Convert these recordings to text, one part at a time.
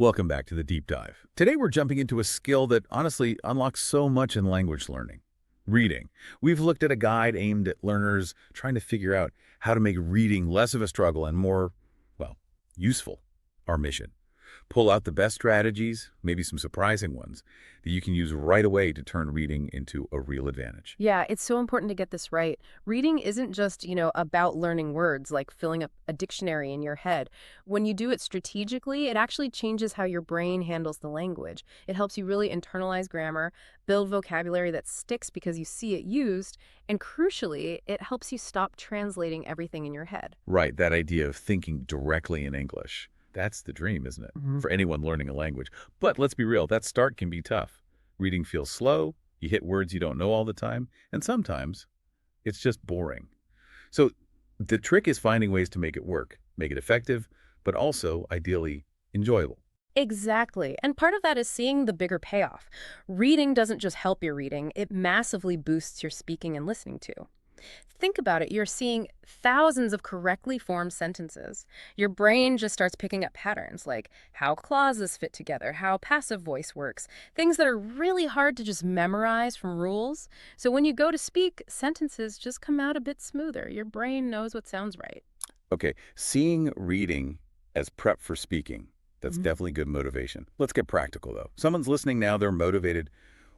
Welcome back to the deep dive. Today we're jumping into a skill that honestly unlocks so much in language learning. Reading. We've looked at a guide aimed at learners trying to figure out how to make reading less of a struggle and more, well, useful. Our mission. Pull out the best strategies, maybe some surprising ones, that you can use right away to turn reading into a real advantage. Yeah, it's so important to get this right. Reading isn't just, about learning words, like filling up a dictionary in your head. When you do it strategically, it actually changes how your brain handles the language. It helps you really internalize grammar, build vocabulary that sticks because you see it used, and crucially, it helps you stop translating everything in your head. Right, that idea of thinking directly in English. That's the dream, isn't it? Mhm. For anyone learning a language. But let's be real, that start can be tough. Reading feels slow, you hit words you don't know all the time, and sometimes it's just boring. So the trick is finding ways to make it work, make it effective, but also, ideally, enjoyable. Exactly. And part of that is seeing the bigger payoff. Reading doesn't just help your reading, it massively boosts your speaking and listening too. Think about it. You're seeing thousands of correctly formed sentences. Your brain just starts picking up patterns like how clauses fit together, how passive voice works, things that are really hard to just memorize from rules. So when you go to speak, sentences just come out a bit smoother. Your brain knows what sounds right. Okay, seeing reading as prep for speaking, that's definitely good motivation. Let's get practical, though. Someone's listening now, they're motivated.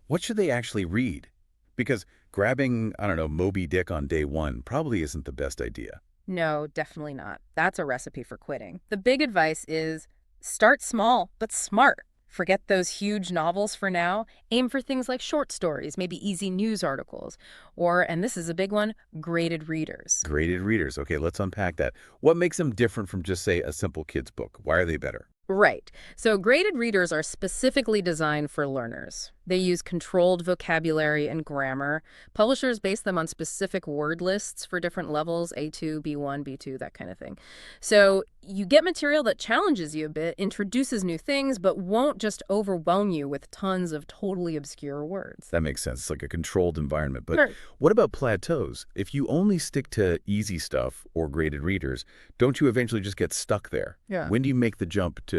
What should they actually read? Because grabbing, I don't know, Moby Dick on day one probably isn't the best idea. No, definitely not. That's a recipe for quitting. The big advice is start small, but smart. Forget those huge novels for now. Aim for things like short stories, maybe easy news articles, or, and this is a big one, graded readers. Graded readers. Okay, let's unpack that. What makes them different from just, say, a simple kid's book? Why are they better? Right. So graded readers are specifically designed for learners. They use controlled vocabulary and grammar. Publishers base them on specific word lists for different levels, A2, B1, B2, that kind of thing. So you get material that challenges you a bit, introduces new things, but won't just overwhelm you with tons of totally obscure words. That makes sense. It's like a controlled environment. But Sure. what about plateaus? If you only stick to easy stuff or graded readers, don't you eventually just get stuck there? Yeah. When do you make the jump to,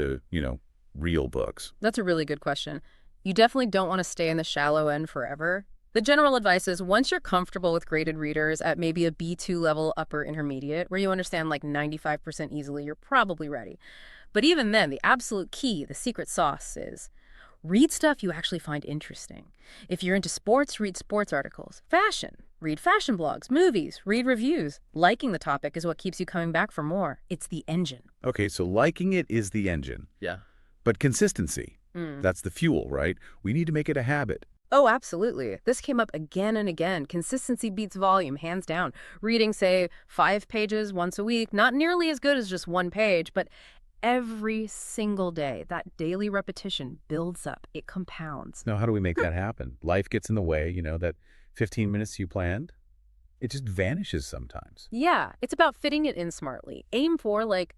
real books? That's a really good question. You definitely don't want to stay in the shallow end forever. The general advice is once you're comfortable with graded readers at maybe a B2 level upper intermediate, where you understand like 95% easily, you're probably ready. But even then, the absolute key, the secret sauce is read stuff you actually find interesting. If you're into sports, read sports articles. Fashion, read fashion blogs. Movies, read reviews. Liking the topic is what keeps you coming back for more. It's the engine. Okay, so liking it is the engine. Yeah. But consistency, Mm. that's the fuel, right? We need to make it a habit. Oh, absolutely. This came up again and again. Consistency beats volume, hands down. Reading, say, 5 pages once a week, not nearly as good as just 1 page, but every single day, that daily repetition builds up. It compounds. Now, how do we make that happen? Life gets in the way, that 15 minutes you planned, it just vanishes sometimes. Yeah, it's about fitting it in smartly. Aim for like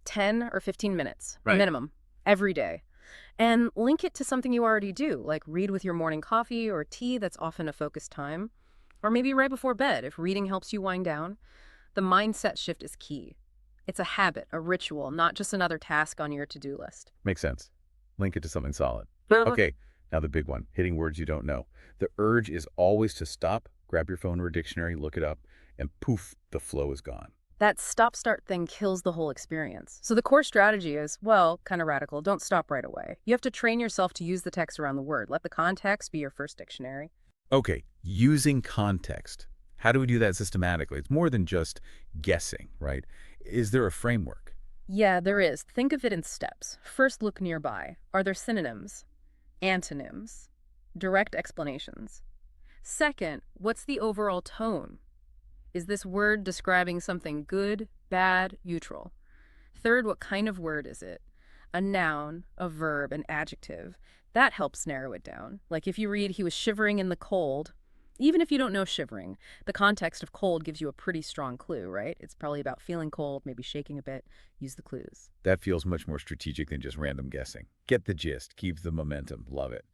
10 or 15 minutes, Right. minimum, every day. And link it to something you already do, like read with your morning coffee or tea. That's often a focused time. Or maybe right before bed, if reading helps you wind down. The mindset shift is key. It's a habit, a ritual, not just another task on your to-do list. Makes sense. Link it to something solid. Okay, now the big one, hitting words you don't know. The urge is always to stop, grab your phone or a dictionary, look it up, and poof, the flow is gone. That stop-start thing kills the whole experience. So the core strategy is, well, kind of radical. Don't stop right away. You have to train yourself to use the text around the word. Let the context be your first dictionary. Okay, using context. How do we do that systematically? It's more than just guessing, right? Is there a framework? Yeah, there is. Think of it in steps. First, look nearby. Are there synonyms? Antonyms? Direct explanations? Second, what's the overall tone? Is this word describing something good, bad, neutral? Third, what kind of word is it? A noun, a verb, an adjective. That helps narrow it down. Like if you read, he was shivering in the cold. Even if you don't know shivering, the context of cold gives you a pretty strong clue, right? It's probably about feeling cold, maybe shaking a bit. Use the clues. That feels much more strategic than just random guessing. Get the gist, keep the momentum, love it.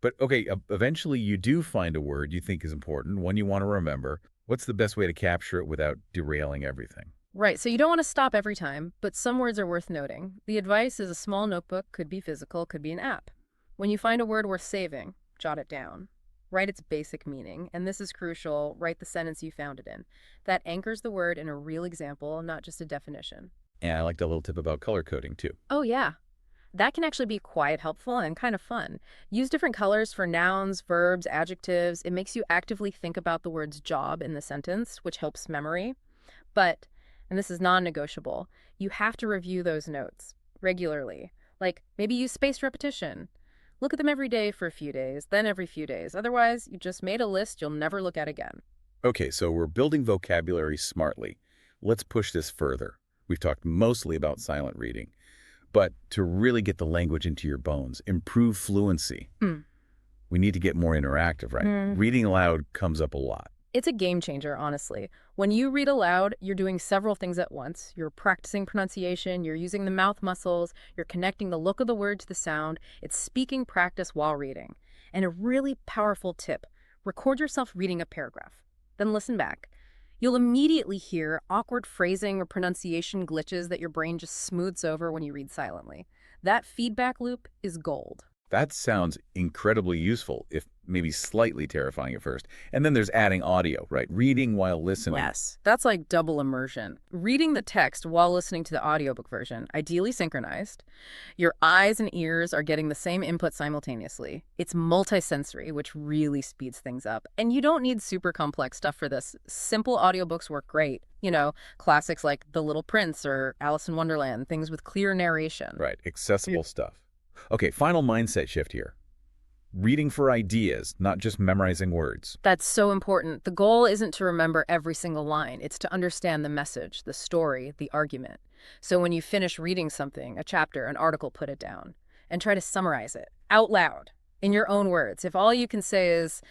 But okay, eventually you do find a word you think is important, one you want to remember. What's the best way to capture it without derailing everything? Right, so you don't want to stop every time, but some words are worth noting. The advice is a small notebook, could be physical, could be an app. When you find a word worth saving, jot it down. Write its basic meaning, and this is crucial, write the sentence you found it in. That anchors the word in a real example, not just a definition. And I liked a little tip about color coding, too. Oh, yeah. That can actually be quite helpful and kind of fun. Use different colors for nouns, verbs, adjectives. It makes you actively think about the word's job in the sentence, which helps memory. But, and this is non-negotiable, you have to review those notes regularly. Like, maybe use spaced repetition. Look at them every day for a few days, then every few days. Otherwise, you just made a list you'll never look at again. Okay, so we're building vocabulary smartly. Let's push this further. We've talked mostly about silent reading. But to really get the language into your bones, improve fluency, Mm. we need to get more interactive, right? Reading aloud comes up a lot. It's a game changer, honestly. When you read aloud, you're doing several things at once. You're practicing pronunciation, you're using the mouth muscles, you're connecting the look of the word to the sound. It's speaking practice while reading. And a really powerful tip, record yourself reading a paragraph. Then listen back. You'll immediately hear awkward phrasing or pronunciation glitches that your brain just smooths over when you read silently. That feedback loop is gold. That sounds incredibly useful, if maybe slightly terrifying at first. And then there's adding audio, right? Reading while listening. Yes, that's like double immersion. Reading the text while listening to the audiobook version, ideally synchronized. Your eyes and ears are getting the same input simultaneously. It's multisensory, which really speeds things up. And you don't need super complex stuff for this. Simple audiobooks work great. You know, classics like The Little Prince or Alice in Wonderland, things with clear narration. Right, accessible stuff. Okay, final mindset shift here. Reading for ideas, not just memorizing words. That's so important. The goal isn't to remember every single line. It's to understand the message, the story, the argument. So when you finish reading something, a chapter, an article, put it down and try to summarize it out loud in your own words. If all you can say is,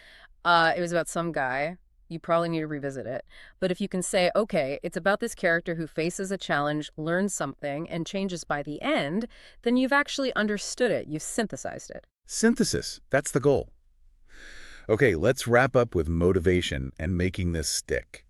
it was about some guy, you probably need to revisit it. But if you can say, okay, it's about this character who faces a challenge, learns something, and changes by the end, then you've actually understood it. You've synthesized it. Synthesis, that's the goal. Okay, let's wrap up with motivation and making this stick.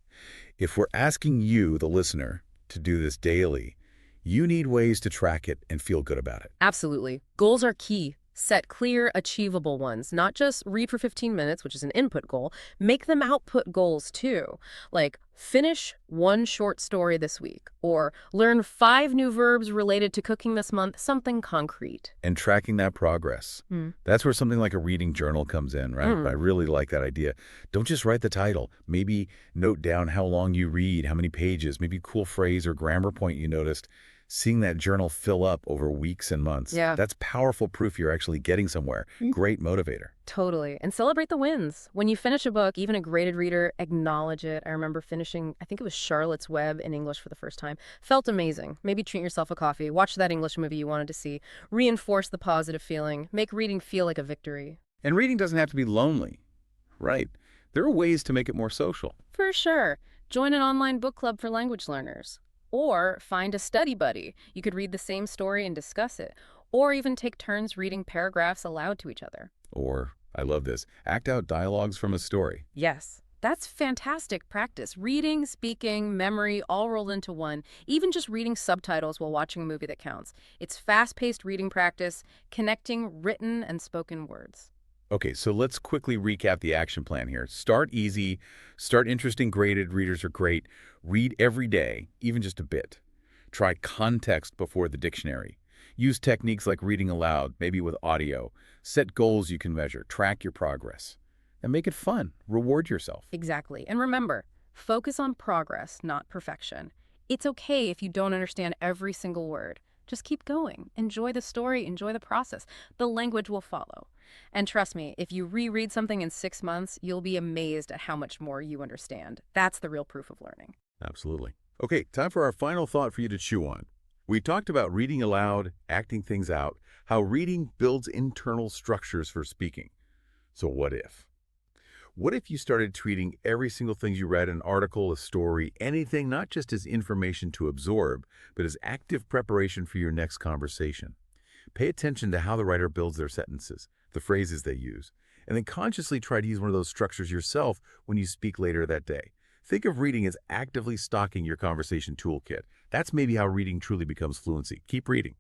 If we're asking you, the listener, to do this daily, you need ways to track it and feel good about it. Absolutely. Goals are key. Set clear, achievable ones, not just read for 15 minutes, which is an input goal. Make them output goals too, like finish one short story this week, or learn 5 new verbs related to cooking this month, something concrete. And tracking that progress. That's where something like a reading journal comes in, right? I really like that idea. Don't just write the title. Maybe note down how long you read, how many pages, maybe a cool phrase or grammar point you noticed. Seeing that journal fill up over weeks and months, that's powerful proof you're actually getting somewhere. Great motivator. Totally. And celebrate the wins. When you finish a book, even a graded reader, acknowledge it. I remember finishing, I think it was Charlotte's Web in English for the first time. Felt amazing. Maybe treat yourself a coffee. Watch that English movie you wanted to see. Reinforce the positive feeling. Make reading feel like a victory. And reading doesn't have to be lonely, right? There are ways to make it more social. For sure. Join an online book club for language learners. Or find a study buddy. You could read the same story and discuss it. Or even take turns reading paragraphs aloud to each other. Or, I love this, act out dialogues from a story. Yes. That's fantastic practice. Reading, speaking, memory, all rolled into one. Even just reading subtitles while watching a movie that counts. It's fast-paced reading practice, connecting written and spoken words. Okay, so let's quickly recap the action plan here. Start easy, start interesting, graded readers are great. Read every day, even just a bit. Try context before the dictionary. Use techniques like reading aloud, maybe with audio. Set goals you can measure, track your progress. And make it fun. Reward yourself. Exactly. And remember, focus on progress, not perfection. It's okay if you don't understand every single word. Just keep going. Enjoy the story. Enjoy the process. The language will follow. And trust me, if you reread something in 6 months, you'll be amazed at how much more you understand. That's the real proof of learning. Absolutely. Okay, time for our final thought for you to chew on. We talked about reading aloud, acting things out, how reading builds internal structures for speaking. So what if? What if you started treating every single thing you read, an article, a story, anything, not just as information to absorb, but as active preparation for your next conversation? Pay attention to how the writer builds their sentences, the phrases they use, and then consciously try to use one of those structures yourself when you speak later that day. Think of reading as actively stocking your conversation toolkit. That's maybe how reading truly becomes fluency. Keep reading.